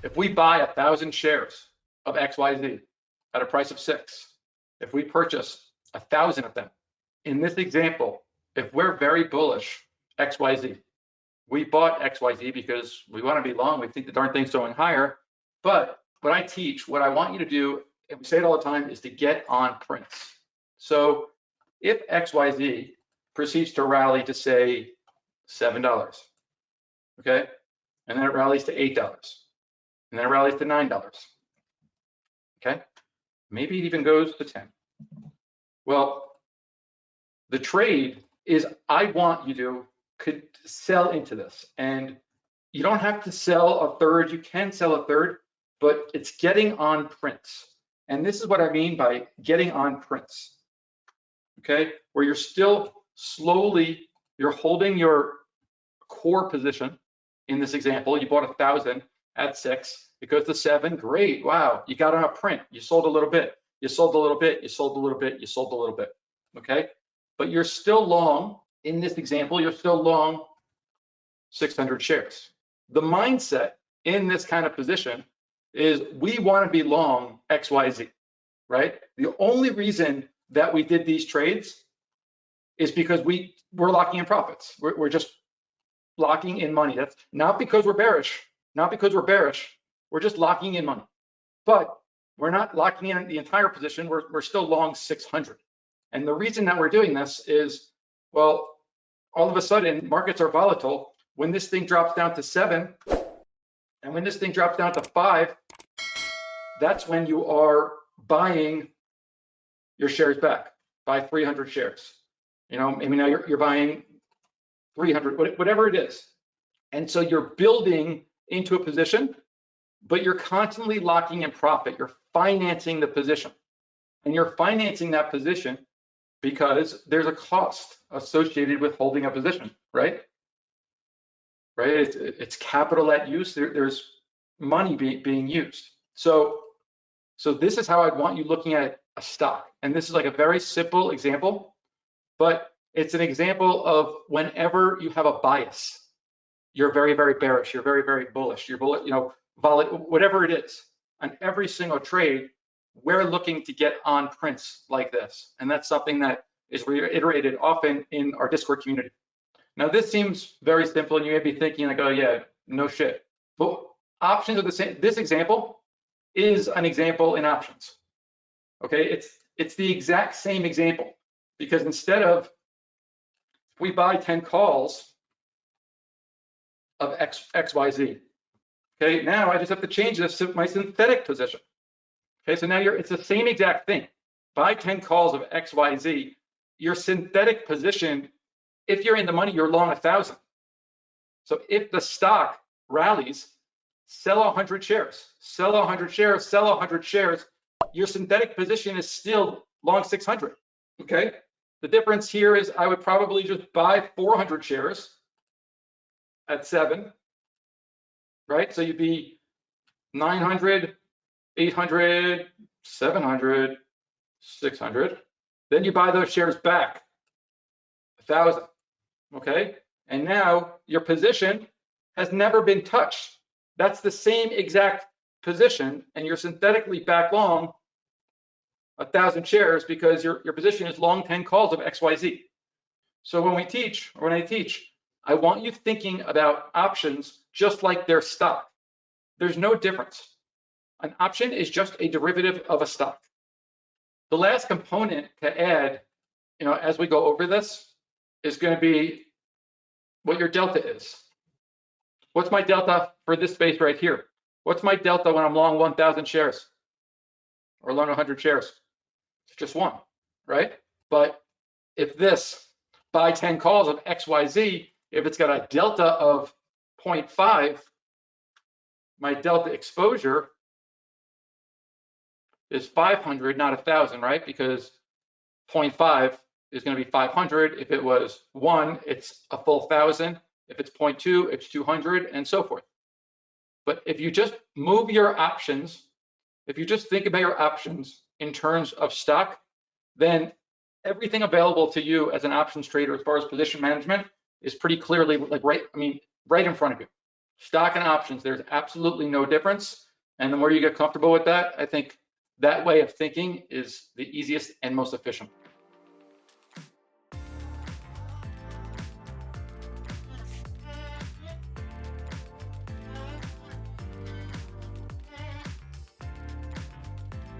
if we buy 1,000 shares of XYZ at a price of 6, if we purchase 1,000 of them, in this example, if we're very bullish XYZ, we bought XYZ because we want to be long, we think the darn thing's going higher. But what I teach, what I want you to do, and we say it all the time, is to get on prints. So if XYZ proceeds to rally to say $7, okay, and then it rallies to $8, and then it rallies to $9, okay, maybe it even goes to 10. Well, the trade is, I want you to sell into this, and you don't have to sell a third. You can sell a third, but it's getting on prints. And this is what I mean by getting on prints, okay, where you're still slowly, you're holding your core position. In this example, you bought 1,000 at 6, it goes to 7, great, wow, you got on a print, you sold a little bit, you sold a little bit, you sold a little bit, you sold a little bit, okay? But you're still long, in this example, you're still long 600 shares. The mindset in this kind of position is we want to be long XYZ, right? The only reason that we did these trades is because we're locking in profits. We're just locking in money. That's not because we're bearish, not because we're bearish. We're just locking in money. But we're not locking in the entire position. We're still long 600. And the reason that we're doing this is, well, all of a sudden markets are volatile. When this thing drops down to 7, and when this thing drops down to 5, that's when you are buying your shares back. Buy 300 shares. You know, maybe now you're buying 300, whatever it is. And so you're building into a position, but you're constantly locking in profit. You're financing the position. And you're financing that position because there's a cost associated with holding a position, right? Right? It's capital at use. There's money being used. So this is how I'd want you looking at a stock. And this is like a very simple example, but it's an example of whenever you have a bias, you're very, very bearish, you're very, very bullish, you're bullish, you know, whatever it is. On every single trade, we're looking to get on prints like this. And that's something that is reiterated often in our Discord community. Now, this seems very simple, and you may be thinking like, oh yeah, no shit. But options are the same. This example is an example in options. Okay, it's the exact same example, because instead of, we buy 10 calls of XYZ. Okay, now I just have to change this to my synthetic position. Okay, so now it's the same exact thing. Buy 10 calls of XYZ. Your synthetic position, if you're in the money, you're long 1,000. So if the stock rallies, sell 100 shares, sell 100 shares, sell 100 shares. Your synthetic position is still long 600. Okay. The difference here is I would probably just buy 400 shares at 7, right? So you'd be 900, 800, 700, 600. Then you buy those shares back, 1,000, okay? And now your position has never been touched. That's the same exact position, and you're synthetically back long 1,000 shares because your position is long 10 calls of XYZ. So when I teach, I want you thinking about options just like their stock. There's no difference. An option is just a derivative of a stock. The last component to add, you know, as we go over this, is going to be what your delta is. What's my delta for this space right here? What's my delta when I'm long 1,000 shares or long 100 shares? It's just 1, right? But if this buy 10 calls of XYZ, if it's got a delta of 0.5, my delta exposure is 500, not 1,000, right? Because 0.5 is going to be 500. If it was 1, it's a full 1,000. If it's 0.2, it's 200, and so forth. But if you just move your options, if you just think about your options in terms of stock, then everything available to you as an options trader as far as position management is pretty clearly like right in front of you. Stock and options, there's absolutely no difference. And the more you get comfortable with that, I think that way of thinking is the easiest and most efficient.